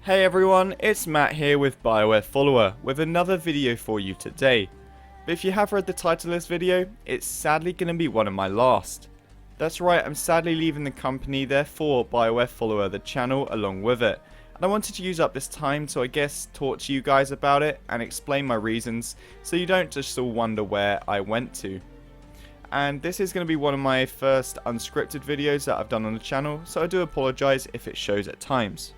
Hey everyone, it's Matt here with BioWare Follower with another video for you today. But if you have read the title of this video, it's sadly going to be one of my last. That's right, I'm sadly leaving the company, therefore BioWare Follower the channel along with it. And I wanted to use up this time to talk to you guys about it and explain my reasons so you don't just all wonder where I went to. And this is going to be one of my first unscripted videos that I've done on the channel, so I do apologise if it shows at times.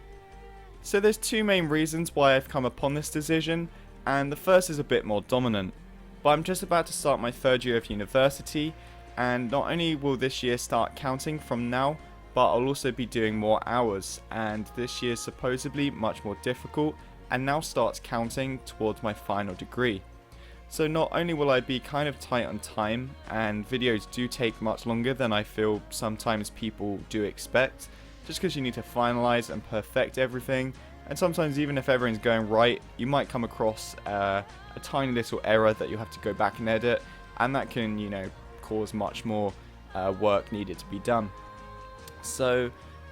So there's two main reasons why I've come upon this decision, and the first is a bit more dominant. But I'm just about to start my third year of university, and not only will this year start counting from now, but I'll also be doing more hours, and this year is supposedly much more difficult, and now starts counting towards my final degree. So not only will I be kind of tight on time, and videos do take much longer than I feel sometimes people do expect, just because you need to finalize and perfect everything, and sometimes even if everything's going right, you might come across a tiny little error that you have to go back and edit, and that can, cause much more work needed to be done. So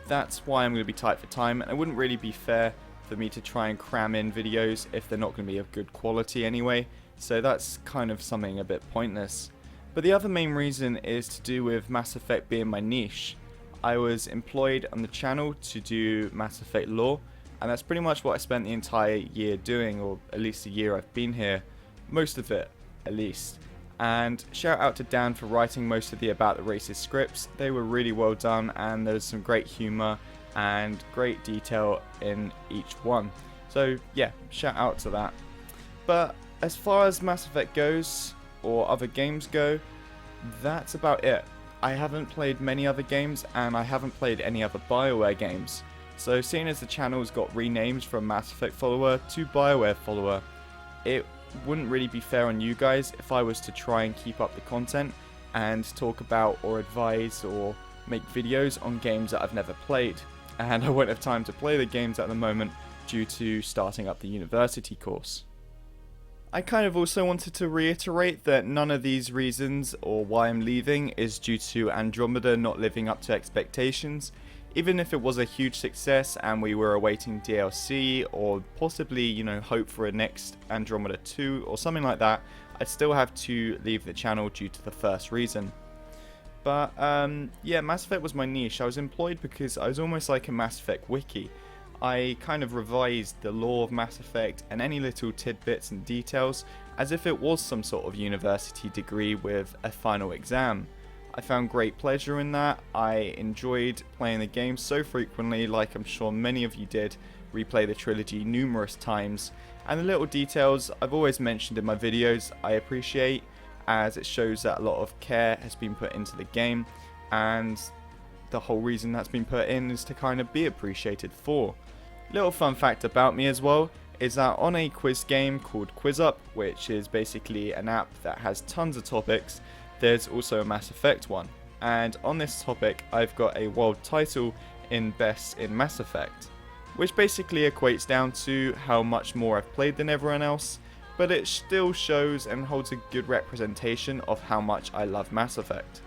that's why I'm going to be tight for time, and it wouldn't really be fair for me to try and cram in videos if they're not going to be of good quality anyway, so that's kind of something a bit pointless. But the other main reason is to do with Mass Effect being my niche. I was employed on the channel to do Mass Effect lore, and that's pretty much what I spent the entire year doing, or at least the year I've been here, most of it at least. And shout out to Dan for writing most of the About the Racist scripts. They were really well done, and there's some great humour and great detail in each one. So yeah, shout out to that. But as far as Mass Effect goes, or other games go, that's about it. I haven't played many other games, and I haven't played any other BioWare games. So seeing as the channel's got renamed from Mass Effect Follower to BioWare Follower, it wouldn't really be fair on you guys if I was to try and keep up the content and talk about or advise or make videos on games that I've never played. And I won't have time to play the games at the moment due to starting up the university course. I kind of also wanted to reiterate that none of these reasons or why I'm leaving is due to Andromeda not living up to expectations. Even if it was a huge success and we were awaiting DLC or possibly, hope for a next Andromeda 2 or something like that, I'd still have to leave the channel due to the first reason. But yeah, Mass Effect was my niche. I was employed because I was almost like a Mass Effect wiki. I kind of revised the lore of Mass Effect and any little tidbits and details as if it was some sort of university degree with a final exam. I found great pleasure in that. I enjoyed playing the game so frequently, like I'm sure many of you did, replay the trilogy numerous times, and the little details I've always mentioned in my videos I appreciate, as it shows that a lot of care has been put into the game, and the whole reason that's been put in is to kind of be appreciated for. Little fun fact about me as well is that on a quiz game called QuizUp, which is basically an app that has tons of topics, there's also a Mass Effect one. And on this topic I've got a world title in Best in Mass Effect, which basically equates down to how much more I've played than everyone else, but it still shows and holds a good representation of how much I love Mass Effect.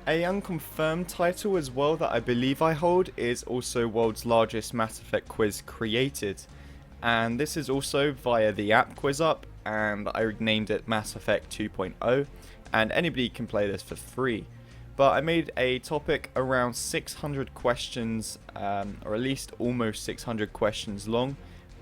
A unconfirmed title as well that I believe I hold is also world's largest Mass Effect quiz created, and this is also via the app QuizUp, and I named it Mass Effect 2.0, and anybody can play this for free. But I made a topic around 600 questions, or at least almost 600 questions long,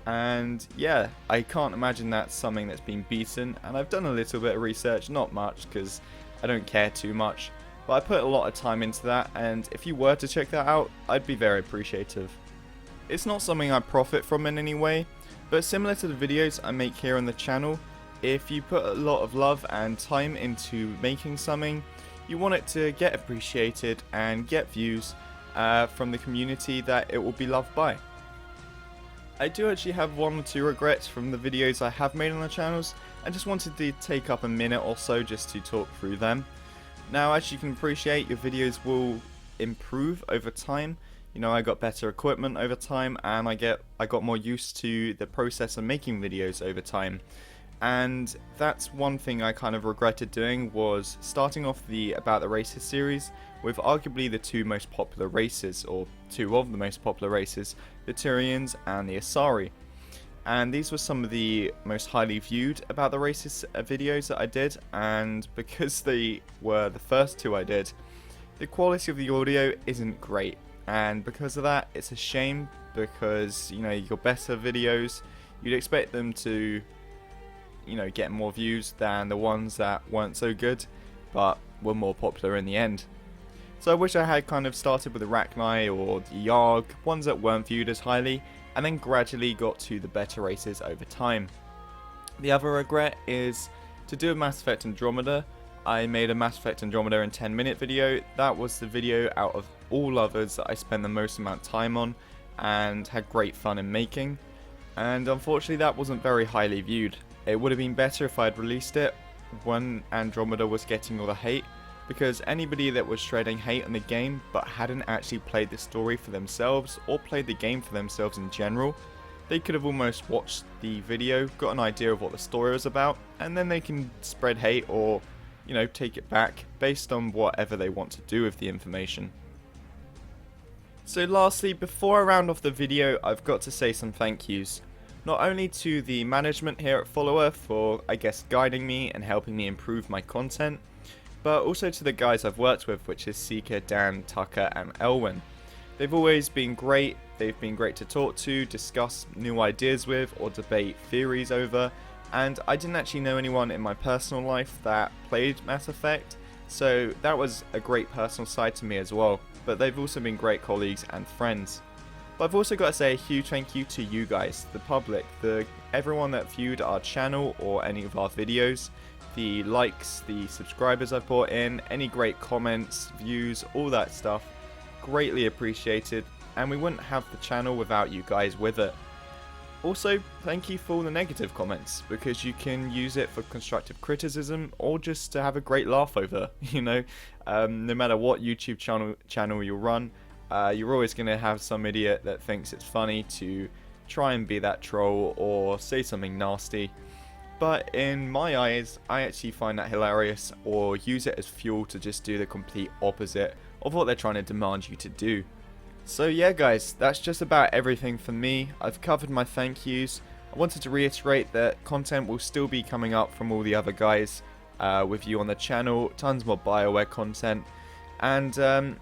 and yeah, I can't imagine that's something that's been beaten, and I've done a little bit of research, not much because I don't care too much. But I put a lot of time into that, and if you were to check that out, I'd be very appreciative. It's not something I profit from in any way, but similar to the videos I make here on the channel, if you put a lot of love and time into making something, you want it to get appreciated and get views from the community that it will be loved by. I do actually have one or two regrets from the videos I have made on the channels, and just wanted to take up a minute or so just to talk through them. Now, as you can appreciate, your videos will improve over time. I got better equipment over time, and I got more used to the process of making videos over time. and that's one thing I kind of regretted doing, was starting off the About the Races series with arguably the two most popular races, or two of the most popular races, the Tyrians and the Asari. And these were some of the most highly viewed About the Races videos that I did, and because they were the first two I did, the quality of the audio isn't great, and because of that it's a shame, because you know, your better videos, you'd expect them to, you know, get more views than the ones that weren't so good but were more popular in the end. So I wish I had kind of started with the Rachni or the Yarg, ones that weren't viewed as highly, and then gradually got to the better races over time. The other regret is to do a Mass Effect Andromeda. I made a Mass Effect Andromeda in 10-minute video. That was the video out of all others that I spent the most amount of time on and had great fun in making, and unfortunately that wasn't very highly viewed. It would have been better if I had released it when Andromeda was getting all the hate, because anybody that was shredding hate on the game but hadn't actually played the story for themselves or played the game for themselves in general, they could have almost watched the video, got an idea of what the story was about, and then they can spread hate or, you know, take it back based on whatever they want to do with the information. So lastly, before I round off the video, I've got to say some thank yous. Not only to the management here at Follower for, I guess, guiding me and helping me improve my content, but also to the guys I've worked with, which is Sika, Dan, Tucker and Elwin. They've always been great, they've been great to talk to, discuss new ideas with, or debate theories over, and I didn't actually know anyone in my personal life that played Mass Effect, so that was a great personal side to me as well, but they've also been great colleagues and friends. But I've also got to say a huge thank you to you guys, the public, everyone that viewed our channel or any of our videos, the likes, the subscribers I've brought in, any great comments, views, all that stuff. Greatly appreciated, and we wouldn't have the channel without you guys with it. Also, thank you for all the negative comments, because you can use it for constructive criticism or just to have a great laugh over, you know. No matter what YouTube channel you run, you're always going to have some idiot that thinks it's funny to try and be that troll or say something nasty. But in my eyes, I actually find that hilarious, or use it as fuel to just do the complete opposite of what they're trying to demand you to do. So yeah guys, that's just about everything for me. I've covered my thank yous. I wanted to reiterate that content will still be coming up from all the other guys with you on the channel, tons more BioWare content. And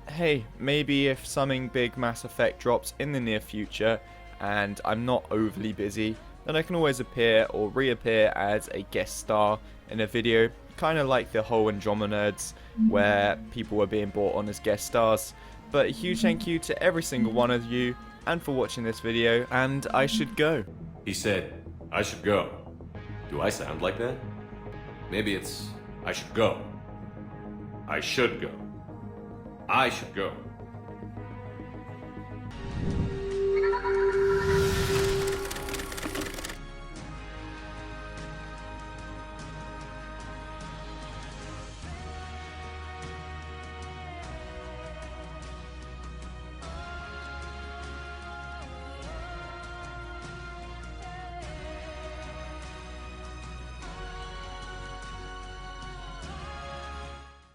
hey, maybe if something big Mass Effect drops in the near future and I'm not overly busy, then I can always appear or reappear as a guest star in a video, kind of like the whole Andromeda nerds, where people were being brought on as guest stars. But a huge thank you to every single one of you, and for watching this video, and I should go. He said, I should go. Do I sound like that? Maybe it's, I should go. I should go. I should go.